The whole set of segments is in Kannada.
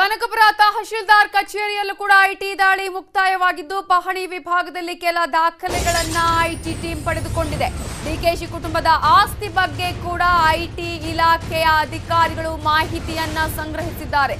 ಕನಕಪುರ ತಹಶೀಲ್ದಾರ್ ಕಚೇರಿಯಲ್ಲೂ ಕೂಡ ಐಟಿ ದಾಳಿ ಮುಕ್ತಾಯವಾಗಿದ್ದು ಪಹಣಿ ವಿಭಾಗದಲ್ಲಿ ಕೆಲ ದಾಖಲೆಗಳನ್ನ ಐಟಿ ಟೀಮ್ ಪಡೆದುಕೊಂಡಿದೆ. ಡಿಕೆಶಿ ಕುಟುಂಬದ ಆಸ್ತಿ ಬಗ್ಗೆ ಕೂಡ ಐಟಿ ಇಲಾಖೆಯ ಅಧಿಕಾರಿಗಳು ಮಾಹಿತಿಯನ್ನ ಸಂಗ್ರಹಿಸಿದ್ದಾರೆ.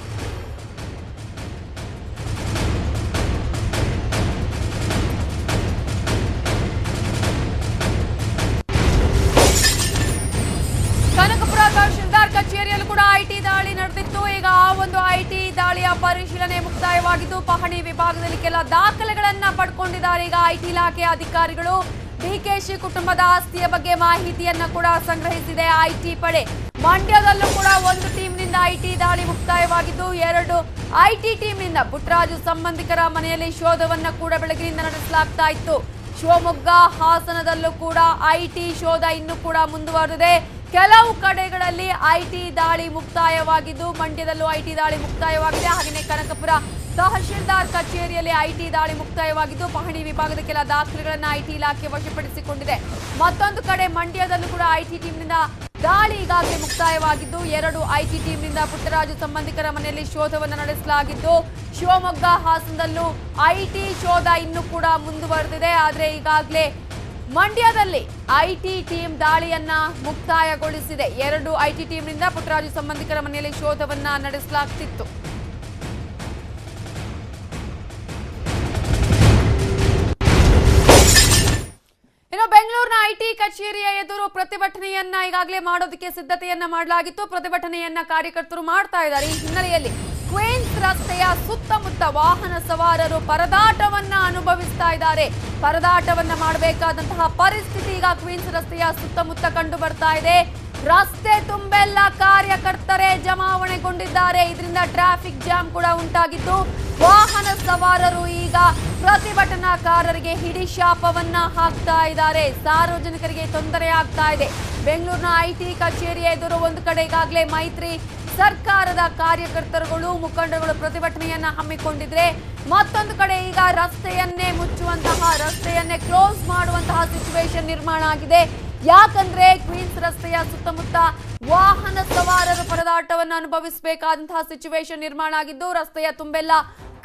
ಕನಕಪುರ ತಹಶೀಲ್ದಾರ್ ಕಚೇರಿಯಲ್ಲೂ ಕೂಡ ಐಟಿ ದಾಳಿ ನಡೆದಿತ್ತು. ಈಗ ಆ ಒಂದು ಐಟಿ ದಾಳಿಯ ಪರಿಶೀಲನೆ ಮುಕ್ತಾಯವಾಗಿದ್ದು ಪಹಣಿ ವಿಭಾಗದಲ್ಲಿ ಕೆಲ ದಾಖಲೆಗಳನ್ನ ಪಡ್ಕೊಂಡಿದ್ದಾರೆ. ಈಗ ಐಟಿ ಇಲಾಖೆಯ ಅಧಿಕಾರಿಗಳು ಡಿಕೆಶಿ ಕುಟುಂಬದ ಆಸ್ತಿಯ ಬಗ್ಗೆ ಮಾಹಿತಿಯನ್ನ ಕೂಡ ಸಂಗ್ರಹಿಸಿದೆ ಐಟಿ ಪಡೆ. ಮಂಡ್ಯದಲ್ಲೂ ಕೂಡ ಒಂದು ಟೀಮ್ನಿಂದ ಐಟಿ ದಾಳಿ ಮುಕ್ತಾಯವಾಗಿದ್ದು 2 ಐಟಿ ಟೀಮ್ನಿಂದ ಪುಟ್ಟರಾಜು ಸಂಬಂಧಿಕರ ಮನೆಯಲ್ಲಿ ಶೋಧವನ್ನ ಕೂಡ ಬೆಳಗಿನಿಂದ ನಡೆಸಲಾಗ್ತಾ ಇತ್ತು. ಶಿವಮೊಗ್ಗ ಹಾಸನದಲ್ಲೂ ಕೂಡ ಐಟಿ ಶೋಧ ಇನ್ನೂ ಕೂಡ ಮುಂದುವರೆದಿದೆ. ಕೆಲವು ಕಡೆಗಳಲ್ಲಿ ಐಟಿ ದಾಳಿ ಮುಕ್ತಾಯವಾಗಿದ್ದು ಮಂಡ್ಯದಲ್ಲೂ ಐಟಿ ದಾಳಿ ಮುಕ್ತಾಯವಾಗಿದೆ. ಹಾಗೆಯೇ ಕನಕಪುರ ತಹಶೀಲ್ದಾರ್ ಕಚೇರಿಯಲ್ಲಿ ಐಟಿ ದಾಳಿ ಮುಕ್ತಾಯವಾಗಿದ್ದು ಪಹಣಿ ವಿಭಾಗದ ಕೆಲ ದಾಖಲೆಗಳನ್ನು ಐಟಿ ಇಲಾಖೆ ವಶಪಡಿಸಿಕೊಂಡಿದೆ. ಮತ್ತೊಂದು ಕಡೆ ಮಂಡ್ಯದಲ್ಲೂ ಕೂಡ ಐಟಿ ಟೀಮ್ನಿಂದ ದಾಳಿ ಈಗಾಗಲೇ ಮುಕ್ತಾಯವಾಗಿದ್ದು 2 ಐಟಿ ಟೀಮ್ನಿಂದ ಪುಟ್ಟರಾಜು ಸಂಬಂಧಿಕರ ಮನೆಯಲ್ಲಿ ಶೋಧವನ್ನು ನಡೆಸಲಾಗಿದ್ದು ಶಿವಮೊಗ್ಗ ಹಾಸನದಲ್ಲೂ ಐಟಿ ಶೋಧ ಇನ್ನೂ ಕೂಡ ಮುಂದುವರೆದಿದೆ. ಆದರೆ ಈಗಾಗಲೇ ಮಂಡ್ಯದಲ್ಲಿ ಐಟಿ ಟೀಮ್ ದಾಳಿಯನ್ನ ಮುಕ್ತಾಯಗೊಳಿಸಿದೆ. 2 ಐಟಿ ಟೀಮ್ನಿಂದ ಪುಟ್ಟರಾಜು ಸಂಬಂಧಿಕರ ಮನೆಯಲ್ಲಿ ಶೋಧವನ್ನ ನಡೆಸಲಾಗ್ತಿತ್ತು. ಇನ್ನು ಬೆಂಗಳೂರಿನ ಐಟಿ ಕಚೇರಿಯ ಎದುರು ಪ್ರತಿಭಟನೆಯನ್ನ ಈಗಾಗಲೇ ಮಾಡೋದಕ್ಕೆ ಸಿದ್ಧತೆಯನ್ನ ಮಾಡಲಾಗಿತ್ತು. ಪ್ರತಿಭಟನೆಯನ್ನ ಕಾರ್ಯಕರ್ತರು ಮಾಡ್ತಾ ಇದ್ದಾರೆ. ಈ ಹಿನ್ನೆಲೆಯಲ್ಲಿ ಕ್ವೀನ್ಸ್ ರಸ್ತೆಯ ಸುತ್ತಮುತ್ತ ವಾಹನ ಸವಾರರು ಪರದಾಟವನ್ನ ಅನುಭವಿಸ್ತಾ ಇದ್ದಾರೆ. ಪರದಾಟವನ್ನ ಮಾಡಬೇಕಾದಂತಹ ಪರಿಸ್ಥಿತಿ ಈಗ ಕ್ವೀನ್ಸ್ ರಸ್ತೆಯ ಸುತ್ತಮುತ್ತ ಕಂಡು ಬರ್ತಾ ಇದೆ. ರಸ್ತೆ ತುಂಬೆಲ್ಲ ಕಾರ್ಯಕರ್ತರೇ ಜಮಾವಣೆಗೊಂಡಿದ್ದಾರೆ. ಇದರಿಂದ ಟ್ರಾಫಿಕ್ ಜಾಮ್ ಕೂಡ ಉಂಟಾಗಿದ್ದು ವಾಹನ ಸವಾರರು ಈಗ ಪ್ರತಿಭಟನಾಕಾರರಿಗೆ ಹಿಡಿಶಾಪವನ್ನ ಹಾಕ್ತಾ ಇದ್ದಾರೆ. ಸಾರ್ವಜನಿಕರಿಗೆ ತೊಂದರೆ ಆಗ್ತಾ ಇದೆ. ಬೆಂಗಳೂರಿನ ಐಟಿ ಕಚೇರಿಯ ಎದುರು ಒಂದು ಕಡೆ ಈಗಾಗಲೇ ಮೈತ್ರಿ ಸರ್ಕಾರದ ಕಾರ್ಯಕರ್ತರುಗಳು ಮುಖಂಡರುಗಳು ಪ್ರತಿಭಟನೆಯನ್ನ ಹಮ್ಮಿಕೊಂಡಿದ್ರೆ ಮತ್ತೊಂದು ಕಡೆ ಈಗ ರಸ್ತೆಯನ್ನೇ ಮುಚ್ಚುವಂತಹ ರಸ್ತೆಯನ್ನೇ ಕ್ಲೋಸ್ ಮಾಡುವಂತಹ ಸಿಚುವೇಶನ್ ನಿರ್ಮಾಣ ಆಗಿದೆ. ಯಾಕಂದ್ರೆ ಕ್ವೀನ್ಸ್ ರಸ್ತೆಯ ಸುತ್ತಮುತ್ತ ವಾಹನ ಸವಾರರು ಪರದಾಟವನ್ನು ಅನುಭವಿಸಬೇಕಾದಂತಹ ಸಿಚುವೇಶನ್ ನಿರ್ಮಾಣ ಆಗಿದ್ದು ರಸ್ತೆಯ ತುಂಬೆಲ್ಲ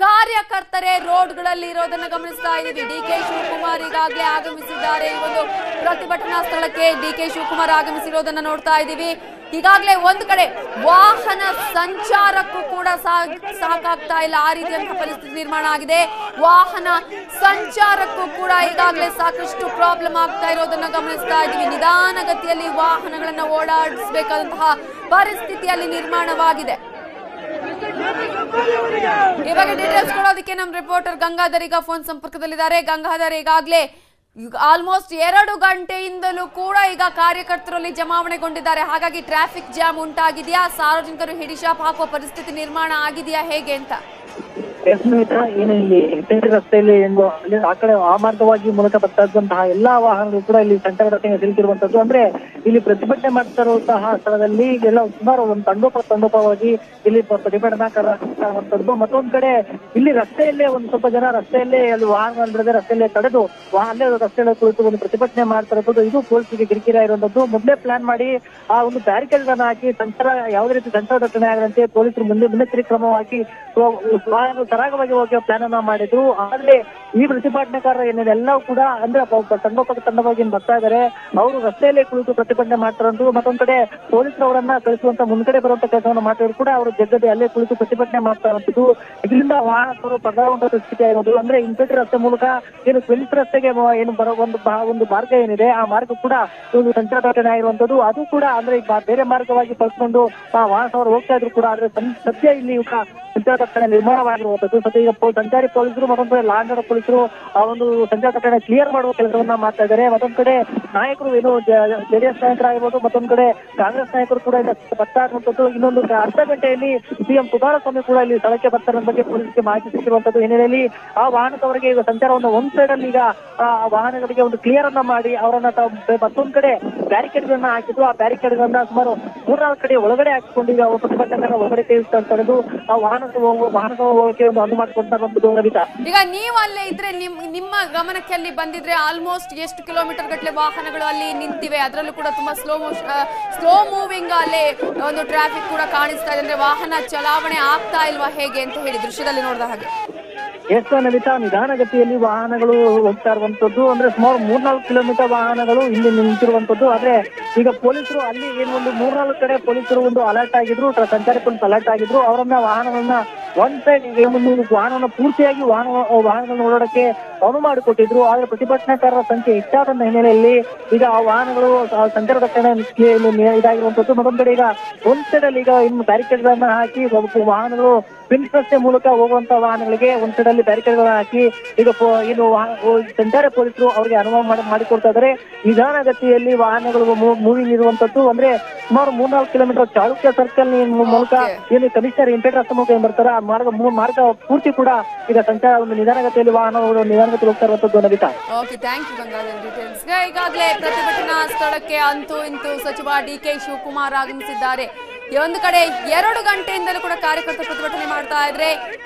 ಕಾರ್ಯಕರ್ತರೇ ರೋಡ್ಗಳಲ್ಲಿ ಇರೋದನ್ನ ಗಮನಿಸ್ತಾ ಇದ್ದೀವಿ. ಡಿಕೆ ಶಿವಕುಮಾರ್ ಈಗಾಗಲೇ ಆಗಮಿಸಿದ್ದಾರೆ. ಈ ಒಂದು ಪ್ರತಿಭಟನಾ ಸ್ಥಳಕ್ಕೆ ಡಿಕೆ ಶಿವಕುಮಾರ್ ಆಗಮಿಸಿರೋದನ್ನ ನೋಡ್ತಾ ಇದ್ದೀವಿ. ಈಗಾಗಲೇ ಒಂದು ಕಡೆ ವಾಹನ ಸಂಚಾರಕ್ಕೂ ಕೂಡ ಸಾಕಾಗ್ತಾ ಇಲ್ಲ. ಆ ರೀತಿಯಂತಹ ಪರಿಸ್ಥಿತಿ ನಿರ್ಮಾಣ ಆಗಿದೆ. ವಾಹನ ಸಂಚಾರಕ್ಕೂ ಕೂಡ ಈಗಾಗಲೇ ಸಾಕಷ್ಟು ಪ್ರಾಬ್ಲಮ್ ಆಗ್ತಾ ಇರೋದನ್ನ ಗಮನಿಸ್ತಾ ಇದ್ದೀವಿ. ನಿಧಾನಗತಿಯಲ್ಲಿ ವಾಹನಗಳನ್ನ ಓಡಾಡಿಸಬೇಕಾದಂತಹ ಪರಿಸ್ಥಿತಿಯಲ್ಲಿ ನಿರ್ಮಾಣವಾಗಿದೆ. ಇವಾಗ ಡೀಟೇಲ್ಸ್ ಕೊಡೋದಕ್ಕೆ ನಮ್ಮ ರಿಪೋರ್ಟರ್ ಗಂಗಾಧರ್ ಈಗ ಫೋನ್ ಸಂಪರ್ಕದಲ್ಲಿದ್ದಾರೆ. ಗಂಗಾಧರ್, ಈಗಾಗಲೇ ಆಲ್ಮೋಸ್ಟ್ 2 ಗಂಟೆಯಿಂದಲೂ ಕೂಡ ಈಗ ಕಾರ್ಯಕರ್ತರಲ್ಲಿ ಜಮಾವಣೆಗೊಂಡಿದ್ದಾರೆ. ಹಾಗಾಗಿ ಟ್ರಾಫಿಕ್ ಜಾಮ್ ಉಂಟಾಗಿದೆಯಾ? ಸಾರ್ವಜನಿಕರು ಹಿಡಿಶಾಪ್ ಹಾಕುವ ಪರಿಸ್ಥಿತಿ ನಿರ್ಮಾಣ ಆಗಿದೆಯಾ? ಹೇಗೆ ಅಂತ ಏನು ಇಲ್ಲಿ ಹೆಬ್ಬೆಟ್ಟ ರಸ್ತೆಯಲ್ಲಿ ಆ ಕಡೆ ಆ ಮಾರ್ಗವಾಗಿ ಮೂಲಕ ಬರ್ತಾ ಇದ್ದಂತಹ ಎಲ್ಲಾ ವಾಹನಗಳು ಕೂಡ ಇಲ್ಲಿ ಸಂಚಾರ ರಸ್ತೆಗೆ ಸಿಲುಕಿರುವಂತದ್ದು. ಅಂದ್ರೆ ಇಲ್ಲಿ ಪ್ರತಿಭಟನೆ ಮಾಡ್ತಾ ಇರುವಂತಹ ಸ್ಥಳದಲ್ಲಿ ಎಲ್ಲ ಸುಮಾರು ಒಂದು ತಂಡೋಪವಾಗಿ ಇಲ್ಲಿ ಪ್ರತಿಭಟನಾಕಾರುವಂತದ್ದು. ಮತ್ತೊಂದ್ ಕಡೆ ಇಲ್ಲಿ ರಸ್ತೆಯಲ್ಲೇ ಒಂದು ಸ್ವಲ್ಪ ಜನ ರಸ್ತೆಯಲ್ಲೇ ಅಲ್ಲಿ ವಾಹನ ಬಿಡದೆ ರಸ್ತೆಯಲ್ಲೇ ತಡೆದು ಅಲ್ಲೇ ರಸ್ತೆಯಲ್ಲಿ ಕುಳಿತು ಒಂದು ಪ್ರತಿಭಟನೆ ಮಾಡ್ತಾ ಇರೋದು ಇದು ಪೊಲೀಸರಿಗೆ ಕಿರಿಕಿರಿ ಆಗಿರುವಂತದ್ದು. ಮೊದಲೇ ಪ್ಲಾನ್ ಮಾಡಿ ಆ ಒಂದು ಬ್ಯಾರಿಕೇಡ್ ಗಳನ್ನ ಹಾಕಿ ಸಂಚಾರ ಯಾವುದೇ ರೀತಿ ಸಂಚಾರ ದಟ್ಟಣೆ ಆಗದಂತೆ ಪೊಲೀಸರು ಮುನ್ನೆಚ್ಚರಿಕೆ ಕ್ರಮವಾಗಿ ಸರಾಗವಾಗಿ ಹೋಗಿ ಪ್ಲಾನ್ ಅನ್ನ ಮಾಡಿದ್ರು. ಆದ್ರೆ ಈ ಪ್ರತಿಭಟನಾಕಾರರು ಏನಿದೆ ಎಲ್ಲವೂ ಕೂಡ ಅಂದ್ರೆ ತಂಡವಾಗಿ ಬರ್ತಾ ಇದ್ದಾರೆ. ಅವರು ರಸ್ತೆಯಲ್ಲೇ ಕುಳಿತು ಪ್ರತಿಭಟನೆ ಮಾಡ್ತಾರಂದ್ರು. ಮತ್ತೊಂದ್ ಕಡೆ ಪೊಲೀಸರು ಅವರನ್ನ ಕಳಿಸುವಂತ ಮುಂದ್ಗಡೆ ಬರುವಂತ ಕೆಲಸವನ್ನು ಮಾಡಿದ್ರು ಕೂಡ ಅವರು ಜಗ್ಗದೆ ಅಲ್ಲೇ ಕುಳಿತು ಪ್ರತಿಭಟನೆ ಮಾಡ್ತಾ ಇರುವಂತದ್ದು. ಇದರಿಂದ ವಾಹನಗಳು ಪರದಾಡುವಂತ ಸ್ಥಿತಿ ಆಗಿರೋದು. ಅಂದ್ರೆ ಇಂಪೇಟೆ ರಸ್ತೆ ಮೂಲಕ ಏನು ಕ್ವೀನ್ಸ್ ರಸ್ತೆಗೆ ಏನು ಬರೋ ಒಂದು ಮಾರ್ಗ ಏನಿದೆ ಆ ಮಾರ್ಗ ಕೂಡ ಒಂದು ಸಂಚಾರ ದಟ್ಟಣೆ ಆಗಿರುವಂತದ್ದು. ಅದು ಕೂಡ ಅಂದ್ರೆ ಬೇರೆ ಮಾರ್ಗವಾಗಿ ಬಳಸ್ಕೊಂಡು ಆ ವಾಹನ ಹೋಗ್ತಾ ಇದ್ರು ಕೂಡ ಆದ್ರೆ ಸದ್ಯ ಇಲ್ಲಿ ಸಂಚಾರ ದಟ್ಟಣೆ ನಿರ್ಮಾಣವಾಗಿರುವಂತದ್ದು. ಸದ್ಯ ಈಗ ಸಂಚಾರಿ ಪೊಲೀಸರು ಮತ್ತೊಂದ್ ಕಡೆ ಲಾ ಅಂಡ್ ಆರ್ಡರ್ ಪೊಲೀಸರು ಆ ಒಂದು ಸಂಚಾರ ದಟ್ಟಣೆ ಕ್ಲಿಯರ್ ಮಾಡುವ ಕೆಲಸವನ್ನ ಮಾಡ್ತಾ ಇದ್ದಾರೆ. ಮತ್ತೊಂದ್ ಕಡೆ ನಾಯಕರು ಏನು ಜೆಡಿಎಸ್ ನಾಯಕರಾಗಿರ್ಬೋದು ಮತ್ತೊಂದ್ ಕಡೆ ಕಾಂಗ್ರೆಸ್ ನಾಯಕರು ಕೂಡ ಬರ್ತಾ ಇರುವಂತದ್ದು. ಇನ್ನೊಂದು ಅರ್ಧ ಗಂಟೆಯಲ್ಲಿ ಸಿಎಂ ಕುಮಾರಸ್ವಾಮಿ ಕೂಡ ಇಲ್ಲಿ ಸ್ಥಳಕ್ಕೆ ಬರ್ತಾರೆ ಬಗ್ಗೆ ಪೊಲೀಸರಿಗೆ ಮಾಹಿತಿ ಸಿಕ್ಕಿರುವಂತದ್ದು. ಹಿನ್ನೆಲೆಯಲ್ಲಿ ಆ ವಾಹನದವರಿಗೆ ಈಗ ಸಂಚಾರವನ್ನು ಒಂದ್ ಸೈಡ್ ಅಲ್ಲಿ ಈಗ ಆ ವಾಹನಗಳಿಗೆ ಒಂದು ಕ್ಲಿಯರ್ ಅನ್ನ ಮಾಡಿ ಅವರನ್ನ ಮತ್ತೊಂದ್ ಕಡೆ ಬ್ಯಾರಿಕೇಡ್ ಗಳನ್ನ ಹಾಕಿದ್ರು. ಆ ಬ್ಯಾರಿಕೇಡ್ ಗಳನ್ನ ಸುಮಾರು 3-4 ಕಡೆ ಒಳಗಡೆ ಹಾಕಿಕೊಂಡು ಈಗ ಪ್ರತಿಭಟನೆಗಳ ಒಳಗಡೆ ತೇರಿಸ್ತಾ ಇರೋದು. ಆ ವಾಹನ ವಾಹನಗಳು ಹೋಗೋಕೆ ಒಂದು ಅನುವು ಮಾಡಿಕೊಡ್ತಾರಂಥದ್ದು ನವಿತಾ. ಈಗ ನೀವು ಅಲ್ಲೇ ಇದ್ರೆ ನಿಮ್ಮ ಗಮನಕ್ಕೆ ಅಲ್ಲಿ ಬಂದಿದ್ರೆ ಆಲ್ಮೋಸ್ಟ್ ಎಷ್ಟು ಕಿಲೋಮೀಟರ್ ಗಟ್ಟಲೆ ವಾಹನಗಳು ಅಲ್ಲಿ ನಿಂತಿವೆ, ಅದರಲ್ಲೂ ಕೂಡ ತುಂಬಾ ಸ್ಲೋ ಮೂವಿಂಗ್ ಅಲ್ಲಿ ಒಂದು ಟ್ರಾಫಿಕ್ ಕೂಡ ಕಾಣಿಸ್ತಾ ಇದೆ, ಅಂದ್ರೆ ವಾಹನ ಚಲಾವಣೆ ಆಗ್ತಾ ಇಲ್ವಾ ಹೇಗೆ ಅಂತ ಹೇಳಿ ದೃಶ್ಯದಲ್ಲಿ ನೋಡಿದ ಹಾಗೆ? ಎಷ್ಟು ನವಿತಾ ನಿಧಾನಗತಿಯಲ್ಲಿ ವಾಹನಗಳು ಹೋಗ್ತಾ ಇರುವಂತದ್ದು, ಅಂದ್ರೆ ಸುಮಾರು 3-4 ಕಿಲೋಮೀಟರ್ ವಾಹನಗಳು ಇಲ್ಲಿ ನಿಂತಿರುವಂತದ್ದು. ಆದ್ರೆ ಈಗ ಪೊಲೀಸರು ಅಲ್ಲಿ ಏನು ಒಂದು 3-4 ಕಡೆ ಪೊಲೀಸರು ಒಂದು ಅಲರ್ಟ್ ಆಗಿದ್ರು, ಸಂಚಾರಿ ಪೊಲೀಸ್ ಅಲರ್ಟ್ ಆಗಿದ್ರು, ಅವರನ್ನ ವಾಹನಗಳನ್ನ ಒನ್ ಸೈಡ್ ವಾಹನವನ್ನ ಪೂರ್ತಿಯಾಗಿ ವಾಹನಗಳನ್ನ ಓಡಾಡಕ್ಕೆ ಅನುವು ಮಾಡಿಕೊಟ್ಟಿದ್ರು. ಆದ್ರೆ ಪ್ರತಿಭಟನಾಕಾರರ ಸಂಖ್ಯೆ ಹೆಚ್ಚಾದ ಹಿನ್ನೆಲೆಯಲ್ಲಿ ಈಗ ಆ ವಾಹನಗಳು ಸಂಚಾರ ದಟ್ಟಣೆ ಇದಾಗಿರುವಂತದ್ದು. ಮತ್ತೊಂದ್ ಕಡೆ ಈಗ ಒಂದ್ ಸೈಡ್ ಅಲ್ಲಿ ಈಗ ಇನ್ನು ಬ್ಯಾರಿಕೇಡ್ ಗಳನ್ನ ಹಾಕಿ ವಾಹನಗಳು ಪಿಂಕ್ ರಸ್ತೆ ಮೂಲಕ ಹೋಗುವಂತ ವಾಹನಗಳಿಗೆ ಒಂದ್ ಸೈಡ್ ಅಲ್ಲಿ ಬ್ಯಾರಿಕೇಡ್ ಗಳನ್ನ ಹಾಕಿ ಈಗ ಏನು ಸಂಚಾರ ಪೊಲೀಸರು ಅವರಿಗೆ ಅನುವು ಮಾಡಿಕೊಡ್ತಾ ಇದ್ದಾರೆ. ನಿಧಾನಗತಿಯಲ್ಲಿ ವಾಹನಗಳು ಮೂವಿಂಗ್ ಇರುವಂತದ್ದು. ಅಂದ್ರೆ ಸುಮಾರು 3-4 ಕಿಲೋಮೀಟರ್ ಚಾಲುಕ್ಯ ಸರ್ಕಲ್ ಮೂಲಕ ಏನು ಕಮಿಷನರ್ ಇಂಪೇಟ್ ರಸ್ತೆ ಮೂಲಕ ಏನ್ ಬರ್ತಾರೆ ಆ ಮಾರ್ಗ ಪೂರ್ತಿ ಕೂಡ ಈಗ ಸಂಚಾರ ಒಂದು ನಿಧಾನಗತಿಯಲ್ಲಿ ವಾಹನಗಳು ನಿಧಾನಗತಿಯಲ್ಲಿ ಹೋಗ್ತಾ ಇರುವಂತದ್ದು Navitha. Okay, thank you Gangadhar details. ಈಗಾಗಲೇ ಪ್ರತಿಭಟನಾ ಸ್ಥಳಕ್ಕೆ ಅಂತೂ ಇಂತೂ ಸಚಿವ ಡಿ.ಕೆ. ಶಿವಕುಮಾರ್ ಆಗಮಿಸಿದ್ದಾರೆ. ಒಂದು ಕಡೆ 2 ಗಂಟೆಯಿಂದಲೂ ಕೂಡ ಕಾರ್ಯಕರ್ತರು ಪ್ರತಿಭಟನೆ ಮಾಡ್ತಾ ಇದ್ರೆ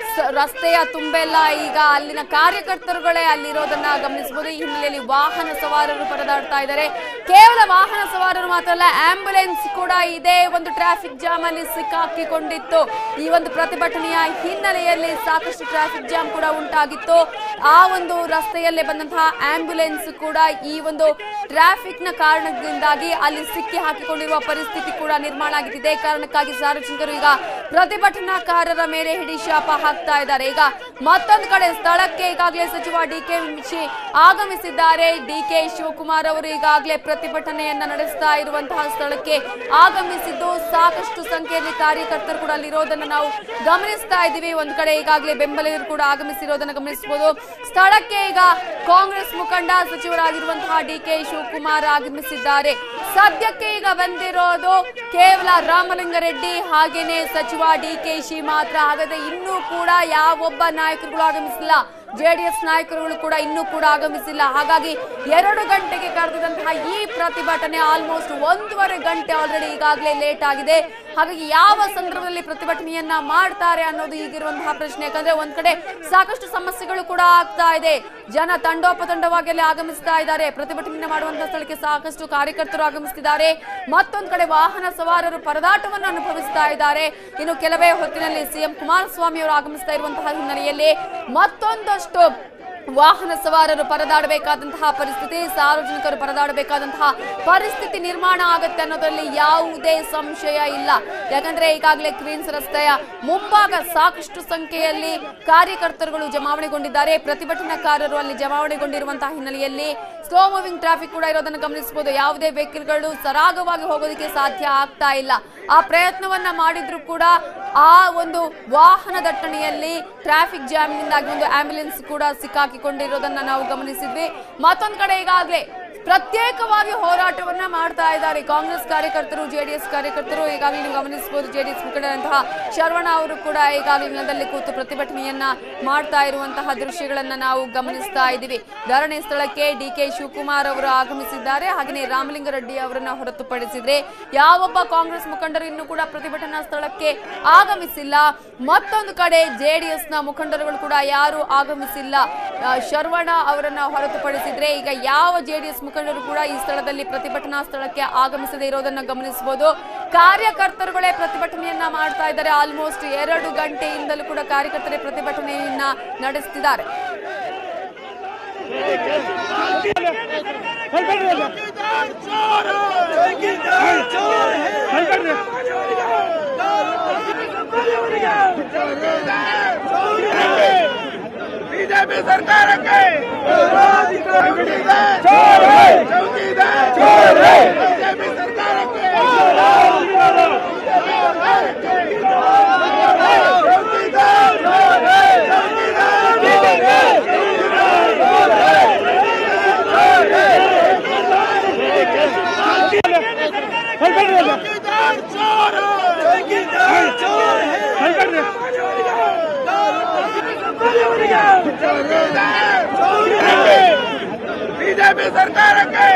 ರಸ್ತೆಯ ತುಂಬೆಲ್ಲ ಈಗ ಅಲ್ಲಿನ ಕಾರ್ಯಕರ್ತರುಗಳೇ ಅಲ್ಲಿರೋದನ್ನ ಗಮನಿಸಬಹುದು. ಈ ಹಿನ್ನೆಲೆಯಲ್ಲಿ ವಾಹನ ಸವಾರರು ಪರದಾಡ್ತಾ ಇದ್ದಾರೆ. ಕೇವಲ ವಾಹನ ಸವಾರರು ಮಾತ್ರ ಅಲ್ಲ, ಆಂಬ್ಯುಲೆನ್ಸ್ ಕೂಡ ಇದೇ ಒಂದು ಟ್ರಾಫಿಕ್ ಜಾಮ್ ಅಲ್ಲಿ ಸಿಕ್ಕಾಕಿಕೊಂಡಿತ್ತು. ಈ ಒಂದು ಪ್ರತಿಭಟನೆಯ ಹಿನ್ನೆಲೆಯಲ್ಲಿ ಸಾಕಷ್ಟು ಟ್ರಾಫಿಕ್ ಜಾಮ್ ಕೂಡ ಉಂಟಾಗಿತ್ತು. ಆ ಒಂದು ರಸ್ತೆಯಲ್ಲೇ ಬಂದಂತಹ ಆಂಬ್ಯುಲೆನ್ಸ್ ಕೂಡ ಈ ಒಂದು ಟ್ರಾಫಿಕ್ ನ ಕಾರಣದಿಂದಾಗಿ ಅಲ್ಲಿ ಸಿಕ್ಕಿ ಹಾಕಿಕೊಂಡಿರುವ ಪರಿಸ್ಥಿತಿ ಕೂಡ ನಿರ್ಮಾಣ ಆಗಿದೆ. ಕಾರಣಕ್ಕಾಗಿ ಸಾರ್ವಜನಿಕರು ಈಗ ಪ್ರತಿಭಟನಾಕಾರರ ಮೇಲೆ ಹಿಡಿಶಾಪ ಹಾಕ್ತಾ ಇದ್ದಾರೆ. ಈಗ ಮತ್ತೊಂದು ಕಡೆ ಸ್ಥಳಕ್ಕೆ ಈಗಾಗಲೇ ಸಚಿವ ಡಿ.ಕೆ. ಆಗಮಿಸಿದ್ದಾರೆ. ಡಿ.ಕೆ. ಶಿವಕುಮಾರ್ ಅವರು ಈಗಾಗಲೇ ಪ್ರತಿಭಟನೆಯನ್ನ ನಡೆಸ್ತಾ ಇರುವಂತಹ ಸ್ಥಳಕ್ಕೆ ಆಗಮಿಸಿದ್ದು ಸಾಕಷ್ಟು ಸಂಖ್ಯೆಯಲ್ಲಿ ಕಾರ್ಯಕರ್ತರು ಕೂಡ ಅಲ್ಲಿರೋದನ್ನ ನಾವು ಗಮನಿಸ್ತಾ ಇದ್ದೀವಿ. ಒಂದ್ ಕಡೆ ಈಗಾಗಲೇ ಬೆಂಬಲಿಗರು ಕೂಡ ಆಗಮಿಸಿರೋದನ್ನ ಗಮನಿಸಬಹುದು. ಸ್ಥಳಕ್ಕೆ ಈಗ ಕಾಂಗ್ರೆಸ್ ಮುಖಂಡ ಸಚಿವರಾಗಿರುವಂತಹ ಡಿ.ಕೆ. ಶಿವಕುಮಾರ್ ಆಗಮಿಸಿದ್ದಾರೆ. ಸದ್ಯಕ್ಕೆ ಈಗ ಬಂದಿರೋದು ಕೇವಲ ರಾಮಲಿಂಗಾರೆಡ್ಡಿ ಹಾಗೇನೆ ಸಚಿವ ಡಿ.ಕೆ. ಮಾತ್ರ. ಹಾಗಾದ್ರೆ ಇನ್ನೂ ಕೂಡ ಯಾವೊಬ್ಬ ನಾಯಕರುಗಳು ಆಗಮಿಸಿಲ್ಲ, ಜೆಡಿಎಸ್ ನಾಯಕರುಗಳು ಕೂಡ ಇನ್ನೂ ಕೂಡ ಆಗಮಿಸಿಲ್ಲ. ಹಾಗಾಗಿ 2 ಗಂಟೆಗೆ ಕರೆದಿದ್ದಂತಹ ಈ ಪ್ರತಿಭಟನೆ ಆಲ್ಮೋಸ್ಟ್ 1.5 ಗಂಟೆ ಆಲ್ರೆಡಿ ಈಗಾಗಲೇ ಲೇಟ್ ಆಗಿದೆ. ಹಾಗಾಗಿ ಯಾವ ಸಂದರ್ಭದಲ್ಲಿ ಪ್ರತಿಭಟನೆಯನ್ನ ಮಾಡ್ತಾರೆ ಅನ್ನೋದು ಈಗಿರುವಂತಹ ಪ್ರಶ್ನೆ. ಯಾಕಂದ್ರೆ ಒಂದ್ ಕಡೆ ಸಾಕಷ್ಟು ಸಮಸ್ಯೆಗಳು ಕೂಡ ಆಗ್ತಾ ಇದೆ, ಜನ ತಂಡೋಪತಂಡವಾಗಿ ಅಲ್ಲಿ ಆಗಮಿಸ್ತಾ ಇದ್ದಾರೆ. ಪ್ರತಿಭಟನೆ ಮಾಡುವಂತಹ ಸ್ಥಳಕ್ಕೆ ಸಾಕಷ್ಟು ಕಾರ್ಯಕರ್ತರು ಆಗಮಿಸುತ್ತಿದ್ದಾರೆ. ಮತ್ತೊಂದ್ ಕಡೆ ವಾಹನ ಸವಾರರು ಪರದಾಟವನ್ನು ಅನುಭವಿಸ್ತಾ ಇದ್ದಾರೆ. ಇನ್ನು ಕೆಲವೇ ಹೊತ್ತಿನಲ್ಲಿ ಸಿಎಂ ಕುಮಾರಸ್ವಾಮಿ ಅವರು ಆಗಮಿಸ್ತಾ ಇರುವಂತಹ ಹಿನ್ನೆಲೆಯಲ್ಲಿ ಮತ್ತೊಂದಷ್ಟು ವಾಹನ ಸವಾರರು ಪರದಾಡಬೇಕಾದಂತಹ ಪರಿಸ್ಥಿತಿ, ಸಾರ್ವಜನಿಕರು ಪರದಾಡಬೇಕಾದಂತಹ ಪರಿಸ್ಥಿತಿ ನಿರ್ಮಾಣ ಆಗುತ್ತೆ ಅನ್ನೋದ್ರಲ್ಲಿ ಯಾವುದೇ ಸಂಶಯ ಇಲ್ಲ. ಯಾಕಂದ್ರೆ ಈಗಾಗಲೇ ಕ್ವೀನ್ಸ್ ರಸ್ತೆಯ ಮುಂಭಾಗ ಸಾಕಷ್ಟು ಸಂಖ್ಯೆಯಲ್ಲಿ ಕಾರ್ಯಕರ್ತರುಗಳು ಜಮಾವಣೆಗೊಂಡಿದ್ದಾರೆ. ಪ್ರತಿಭಟನಾಕಾರರು ಅಲ್ಲಿ ಜಮಾವಣೆಗೊಂಡಿರುವಂತಹ ಹಿನ್ನೆಲೆಯಲ್ಲಿ ಸ್ಲೋ ಮೂವಿಂಗ್ ಟ್ರಾಫಿಕ್ ಕೂಡ ಇರೋದನ್ನು ಗಮನಿಸಬಹುದು. ಯಾವುದೇ ವೆಹಿಕಲ್ಗಳು ಸರಾಗವಾಗಿ ಹೋಗೋದಕ್ಕೆ ಸಾಧ್ಯ ಆಗ್ತಾ ಇಲ್ಲ. ಆ ಪ್ರಯತ್ನವನ್ನ ಮಾಡಿದ್ರು ಕೂಡ ಆ ಒಂದು ವಾಹನ ದಟ್ಟಣೆಯಲ್ಲಿ ಟ್ರಾಫಿಕ್ ಜಾಮ್ನಿಂದಾಗಿ ಒಂದು ಆಂಬ್ಯುಲೆನ್ಸ್ ಕೂಡ ಸಿಕ್ಕಾಕಿಕೊಂಡಿರೋದನ್ನ ನಾವು ಗಮನಿಸಿದ್ವಿ. ಮತ್ತೊಂದು ಕಡೆ ಈಗಾಗಲೇ ಪ್ರತ್ಯೇಕವಾಗಿ ಹೋರಾಟವನ್ನ ಮಾಡ್ತಾ ಇದ್ದಾರೆ ಕಾಂಗ್ರೆಸ್ ಕಾರ್ಯಕರ್ತರು, ಜೆಡಿಎಸ್ ಕಾರ್ಯಕರ್ತರು. ಈಗಾಗಲೇ ನೀವು ಗಮನಿಸಬಹುದು ಜೆಡಿಎಸ್ ಮುಖಂಡರಂತಹ ಶರವಣ ಅವರು ಕೂಡ ಈಗಾಗಲೇ ನೆಲದಲ್ಲಿ ಕೂತು ಪ್ರತಿಭಟನೆಯನ್ನ ಮಾಡ್ತಾ ಇರುವಂತಹ ದೃಶ್ಯಗಳನ್ನ ನಾವು ಗಮನಿಸ್ತಾ ಇದ್ದೀವಿ. ಧರಣಿ ಸ್ಥಳಕ್ಕೆ ಡಿ.ಕೆ. ಶಿವಕುಮಾರ್ ಅವರು ಆಗಮಿಸಿದ್ದಾರೆ. ಹಾಗೆಯೇ ರಾಮಲಿಂಗಾರೆಡ್ಡಿ ಅವರನ್ನ ಹೊರತುಪಡಿಸಿದ್ರೆ ಯಾವೊಬ್ಬ ಕಾಂಗ್ರೆಸ್ ಮುಖಂಡರು ಇನ್ನೂ ಕೂಡ ಪ್ರತಿಭಟನಾ ಸ್ಥಳಕ್ಕೆ ಆಗಮಿಸಿಲ್ಲ. ಮತ್ತೊಂದು ಕಡೆ ಜೆಡಿಎಸ್ ನ ಮುಖಂಡರುಗಳು ಕೂಡ ಯಾರು ಆಗಮಿಸಿಲ್ಲ. ಶರವಣ ಅವರನ್ನ ಹೊರತುಪಡಿಸಿದ್ರೆ ಈಗ ಯಾವ ಜೆಡಿಎಸ್ ಮುಖಂಡರು ಕೂಡ ಈ ಸ್ಥಳದಲ್ಲಿ ಪ್ರತಿಭಟನಾ ಸ್ಥಳಕ್ಕೆ ಆಗಮಿಸದೇ ಇರೋದನ್ನ ಗಮನಿಸಬಹುದು. ಕಾರ್ಯಕರ್ತರುಗಳೇ ಪ್ರತಿಭಟನೆಯನ್ನ ಮಾಡ್ತಾ ಇದ್ದಾರೆ. ಆಲ್ಮೋಸ್ಟ್ 2 ಗಂಟೆಯಿಂದಲೂ ಕೂಡ ಕಾರ್ಯಕರ್ತರೇ ಪ್ರತಿಭಟನೆಯನ್ನ ನಡೆಸುತ್ತಿದ್ದಾರೆ. ಬಿಜೆಪಿ ಸರ್ಕಾರಕ್ಕೆ ಬಿಜೆಪಿ ಸರ್ಕಾರಕ್ಕೆ ಬಿಜೆಪಿ ಸರ್ಕಾರಕ್ಕೆ